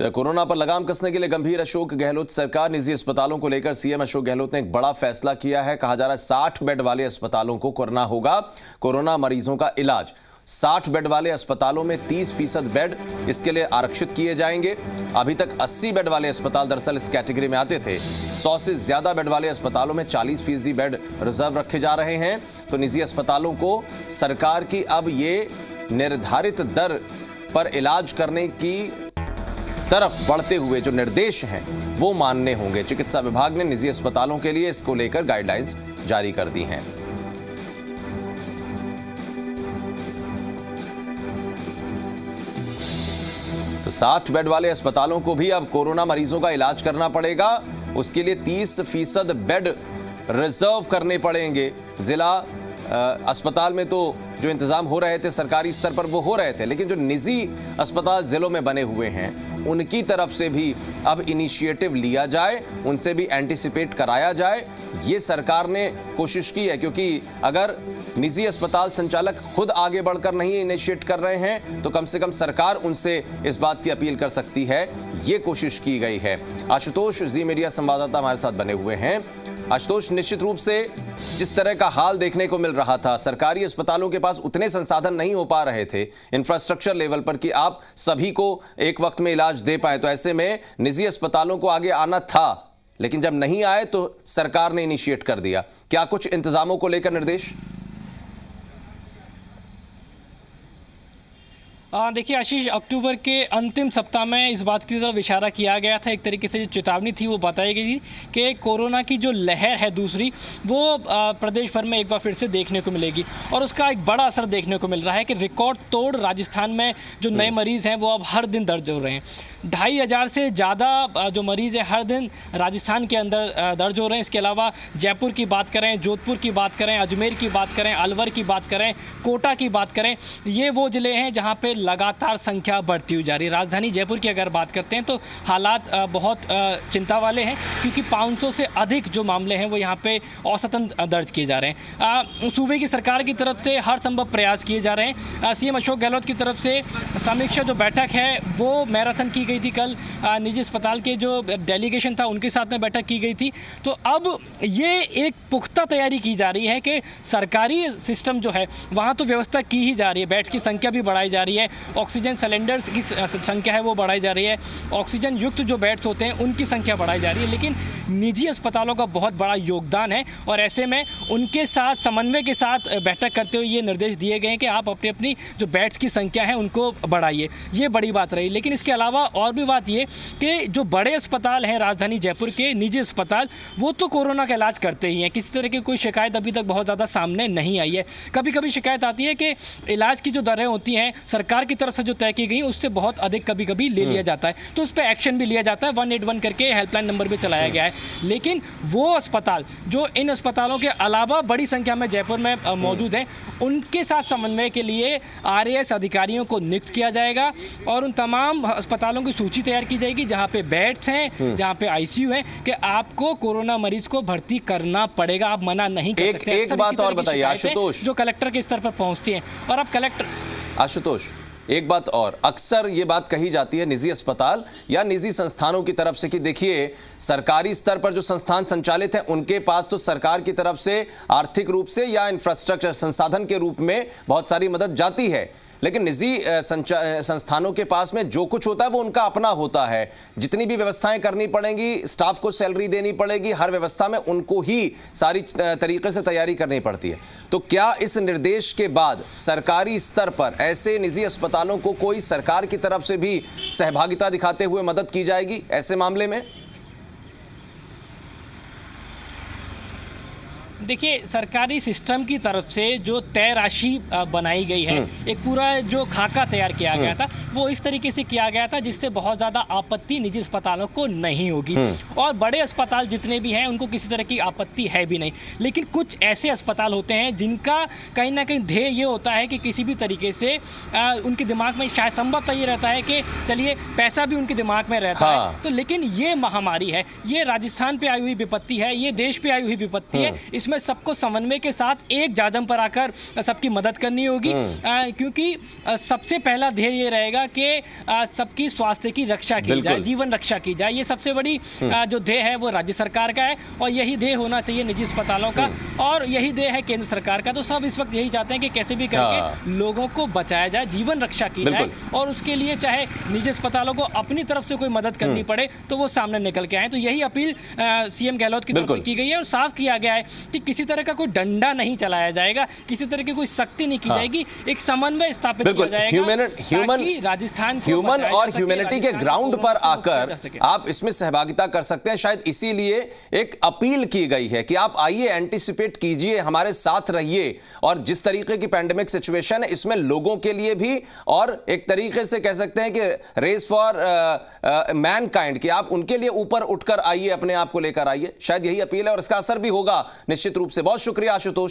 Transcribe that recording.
Corona पर लगाम कसने के लिए गंभीर अशोक गहलोत सरकार। निजी अस्पतालों को लेकर सीएम अशोक गहलोत ने एक बड़ा फैसला किया है। कहा जा रहा है 60 बेड वाले अस्पतालों को करना होगा कोरोना मरीजों का इलाज। 60 बेड वाले अस्पतालों में 30% बेड इसके लिए आरक्षित किए जाएंगे। अभी तक 80 बेड वाले अस्पताल दरअसल इस कैटेगरी में आते थे। 100 से ज्यादा बेड वाले अस्पतालों में 40% बेड रिजर्व रखे जा रहे हैं। तो निजी अस्पतालों को सरकार की अब ये निर्धारित दर पर इलाज करने की तरफ बढ़ते हुए जो निर्देश हैं वो मानने होंगे। चिकित्सा विभाग ने निजी अस्पतालों के लिए इसको लेकर गाइडलाइंस जारी कर दी हैं। तो 60 बेड वाले अस्पतालों को भी अब कोरोना मरीजों का इलाज करना पड़ेगा। उसके लिए 30% बेड रिजर्व करने पड़ेंगे। जिला अस्पताल में तो जो इंतजाम हो रहे थे सरकारी स्तर पर वो हो रहे थे, लेकिन जो निजी अस्पताल जिलों में बने हुए हैं उनकी तरफ से भी अब इनिशिएटिव लिया जाए, उनसे भी एंटिसिपेट कराया जाए। ये सरकार ने कोशिश की है, क्योंकि अगर निजी अस्पताल संचालक खुद आगे बढ़कर नहीं इनिशिएट कर रहे हैं तो कम से कम सरकार उनसे इस बात की अपील कर सकती है। ये कोशिश की गई है। आशुतोष जी मीडिया संवाददाता हमारे साथ बने हुए हैं। आशुतोष, निश्चित रूप से जिस तरह का हाल देखने को मिल रहा था, सरकारी अस्पतालों के पास उतने संसाधन नहीं हो पा रहे थे इंफ्रास्ट्रक्चर लेवल पर कि आप सभी को एक वक्त में इलाज दे पाए, तो ऐसे में निजी अस्पतालों को आगे आना था, लेकिन जब नहीं आए तो सरकार ने इनिशिएट कर दिया। क्या कुछ इंतजामों को लेकर निर्देश? देखिए आशीष, अक्टूबर के अंतिम सप्ताह में इस बात की तरफ इशारा किया गया था। एक तरीके से जो चेतावनी थी वो बताई गई थी कि कोरोना की जो लहर है दूसरी, वो प्रदेश भर में एक बार फिर से देखने को मिलेगी और उसका एक बड़ा असर देखने को मिल रहा है कि रिकॉर्ड तोड़ राजस्थान में जो नए मरीज़ हैं वो अब हर दिन दर्ज हो रहे हैं। 2500 से ज़्यादा जो मरीज़ हैं हर दिन राजस्थान के अंदर दर्ज हो रहे हैं। इसके अलावा जयपुर की बात करें, जोधपुर की बात करें, अजमेर की बात करें, अलवर की बात करें, कोटा की बात करें, ये वो ज़िले हैं जहाँ पे लगातार संख्या बढ़ती हुई जा रही है। राजधानी जयपुर की अगर बात करते हैं तो हालात बहुत चिंता वाले हैं, क्योंकि 500 से अधिक जो मामले हैं वो यहाँ पे औसतन दर्ज किए जा रहे हैं। सूबे की सरकार की तरफ से हर संभव प्रयास किए जा रहे हैं। सीएम अशोक गहलोत की तरफ से समीक्षा जो बैठक है वो मैराथन की गई थी कल। निजी अस्पताल के जो डेलीगेशन था उनके साथ में बैठक की गई थी। तो अब ये एक पुख्ता तैयारी की जा रही है कि सरकारी सिस्टम जो है वहाँ तो व्यवस्था की ही जा रही है, बेड्स की संख्या भी बढ़ाई जा रही है, ऑक्सीजन सिलेंडर्स की संख्या है वो बढ़ाई जा रही है, ऑक्सीजन युक्त जो बेड्स होते हैं उनकी संख्या बढ़ाई जा रही है। लेकिन निजी अस्पतालों का बहुत बड़ा योगदान है और ऐसे में उनके साथ समन्वय के साथ बैठक करते हुए ये निर्देश दिए गए हैं कि आप अपनी अपनी जो बेड्स की संख्या है उनको बढ़ाइए। ये बड़ी बात रही। लेकिन इसके अलावा और भी बात ये कि जो बड़े अस्पताल हैं राजधानी जयपुर के निजी अस्पताल, वो तो कोरोना का इलाज करते ही हैं। किसी तरह की कोई शिकायत अभी तक बहुत ज़्यादा सामने नहीं आई है। कभी कभी शिकायत आती है कि इलाज की जो दरें होती हैं सरकार की तरफ से जो तय की गई उससे बहुत अधिक कभी कभी ले लिया जाता है, तो उस पर एक्शन भी लिया जाता है। 181 करके हेल्पलाइन नंबर भी चलाया गया है। लेकिन वो अस्पताल जो इन अस्पतालों के अलावा बड़ी संख्या में जयपुर में मौजूद हैं, उनके साथ समन्वय के लिए RAS अधिकारियों को नियुक्त किया जाएगा और उन तमाम अस्पतालों की सूची तैयार की जाएगी जहां पे बेड्स हैं, जहां पे ICU है, कि आपको कोरोना मरीज को भर्ती करना पड़ेगा, आप मना नहीं कर सकते। एक बात और बताइए आशुतोष, जो कलेक्टर के स्तर पर पहुंचती हैं और अब कलेक्टर आशुतोष एक बात और, अक्सर ये बात कही जाती है निजी अस्पताल या निजी संस्थानों की तरफ से कि देखिए सरकारी स्तर पर जो संस्थान संचालित हैं उनके पास तो सरकार की तरफ से आर्थिक रूप से या इंफ्रास्ट्रक्चर संसाधन के रूप में बहुत सारी मदद जाती है, लेकिन निजी संस्थानों के पास में जो कुछ होता है वो उनका अपना होता है। जितनी भी व्यवस्थाएं करनी पड़ेंगी, स्टाफ को सैलरी देनी पड़ेगी, हर व्यवस्था में उनको ही सारी तरीके से तैयारी करनी पड़ती है। तो क्या इस निर्देश के बाद सरकारी स्तर पर ऐसे निजी अस्पतालों को कोई सरकार की तरफ से भी सहभागिता दिखाते हुए मदद की जाएगी ऐसे मामले में? देखिए, सरकारी सिस्टम की तरफ से जो तय राशि बनाई गई है, एक पूरा जो खाका तैयार किया गया था वो इस तरीके से किया गया था जिससे बहुत ज़्यादा आपत्ति निजी अस्पतालों को नहीं होगी और बड़े अस्पताल जितने भी हैं उनको किसी तरह की आपत्ति है भी नहीं। लेकिन कुछ ऐसे अस्पताल होते हैं जिनका कहीं ना कहीं ध्येय ये होता है कि किसी भी तरीके से उनके दिमाग में शायद संभवतः ये रहता है कि चलिए पैसा भी उनके दिमाग में रहता है। तो लेकिन ये महामारी है, ये राजस्थान पे आई हुई विपत्ति है, ये देश पे आई हुई विपत्ति है, इसमें सबको समन्वय के साथ एक जाजम पर आकर सबकी मदद करनी होगी, क्योंकि सबसे पहला ध्येय ये रहेगा कि सबकी स्वास्थ्य की रक्षा की जाए, जीवन रक्षा की जाए। ये सबसे बड़ी जो ध्येय है वो राज्य सरकार का है और यही ध्येय होना चाहिए निजी अस्पतालों का और यही ध्येय है केंद्र सरकार का। तो सब इस वक्त यही चाहते हैं कि कैसे भी करके लोगों को बचाया जाए, जीवन रक्षा की जाए और उसके लिए चाहे निजी अस्पतालों को अपनी तरफ से कोई मदद करनी पड़े तो वो सामने निकल के आए। तो यही अपील सीएम गहलोत की तरफ से की गई है और साफ किया गया है कि किसी तरह का कोई डंडा नहीं चलाया जाएगा, किसी तरह की कोई सख्ती नहीं की जाएगी, एक समन्वय स्थापित किया जाएगा। राजस्थान ह्यूमन और ह्यूमैनिटी के ग्राउंड पर आकर आप इसमें सहभागिता कर सकते हैं। शायद इसीलिए एक अपील की गई है कि आप आइए, एंटीसिपेट कीजिए, हमारे साथ रहिए और जिस तरीके की पैंडेमिक सिचुएशन है इसमें लोगों के लिए भी और एक तरीके से कह सकते हैं कि रेस फॉर मैनकाइंड कि आप उनके लिए ऊपर उठकर आइए, अपने आप को लेकर आइए। शायद यही अपील है और इसका असर भी होगा निश्चित रूप से। बहुत शुक्रिया आशुतोष।